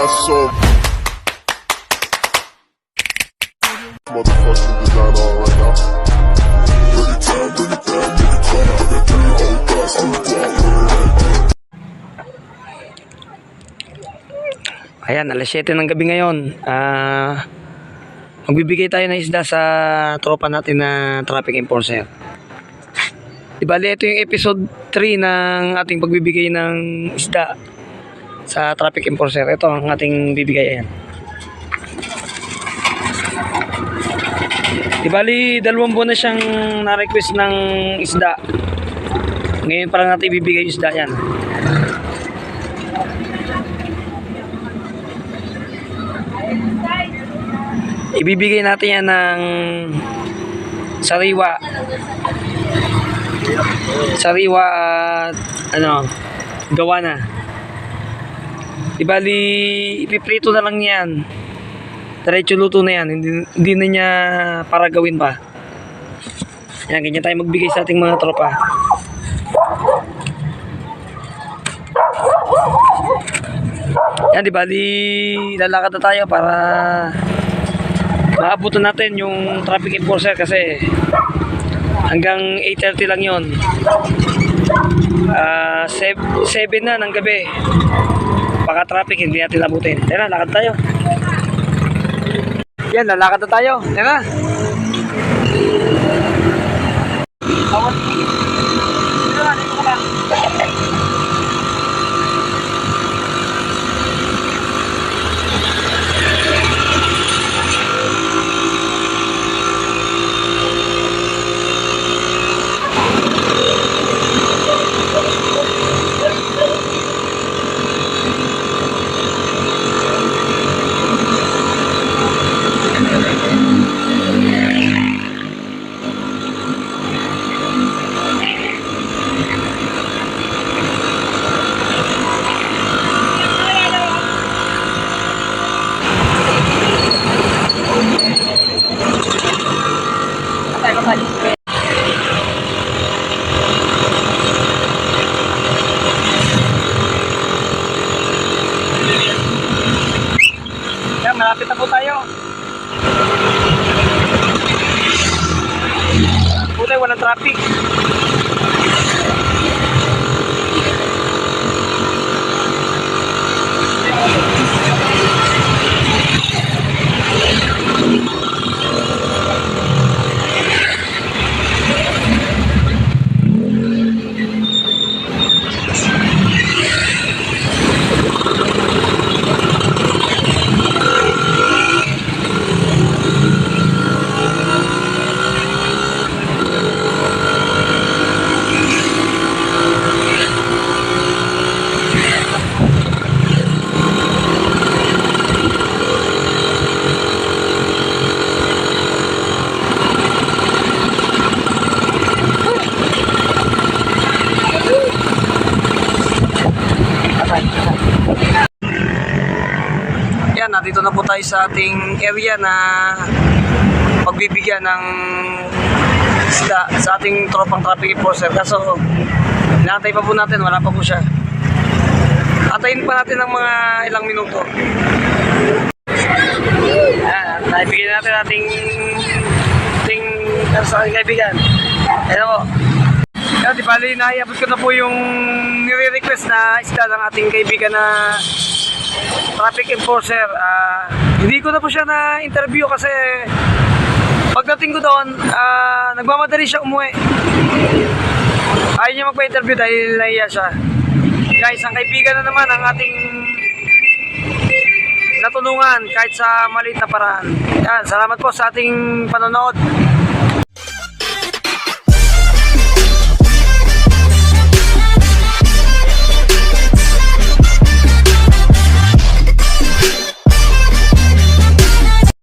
got some motherfucking design on right now. Bring it down, bring it down, bring it down. I got 3 whole thoughts on the block. Ayan, alas 7 ng gabi ngayon. Magbibigay tayo ng isda sa tropa natin na traffic enforcer. Di bali, ito yung episode 3 ng ating pagbibigay ng isda sa traffic enforcer. Ito ang ating bibigay. Ayan. Di bali, 2 buwan na siyang na-request ng isda. Ngayon pa lang natin ibibigay yung isda yan. Ibibigay natin yan ng sariwa at gawa na. Di bali, ipiprito na lang yan. Diretso luto na yan. Hindi na niya para gawin pa. Yan, ganyan tayo magbigay sa ating mga tropa. Yan, di bali, lalakad na tayo para maabutan natin yung traffic enforcer kasi hanggang 8:30 lang yun. 7 na ng gabi. Baka traffic, hindi natin abutin. Tara, lakad tayo. Yan, lalakad na tayo. Tara. Yan, malapit na po tayo. Kulay, walang traffic. Yan, nandito na po tayo sa ating area na pagbibigyan ng isda sa ating tropang traffic enforcer. Kaso, naantay pa po natin, wala pa po siya. Antayin pa natin ng mga ilang minuto. Yan, naibigyan natin ating kaibigan. Ayan po. Yan, di bali, naiabot ko na po yung nire-request na isda ng ating kaibigan na traffic enforcer. Hindi ko na po siya na-interview kasi pagdating ko doon, nagmamadali siya umuwi. Ayaw niya magpa-interview dahil nahiya siya. Guys, ang kaibigan na naman ang ating natulungan kahit sa maliit na paraan. Yan, salamat po sa ating panonood.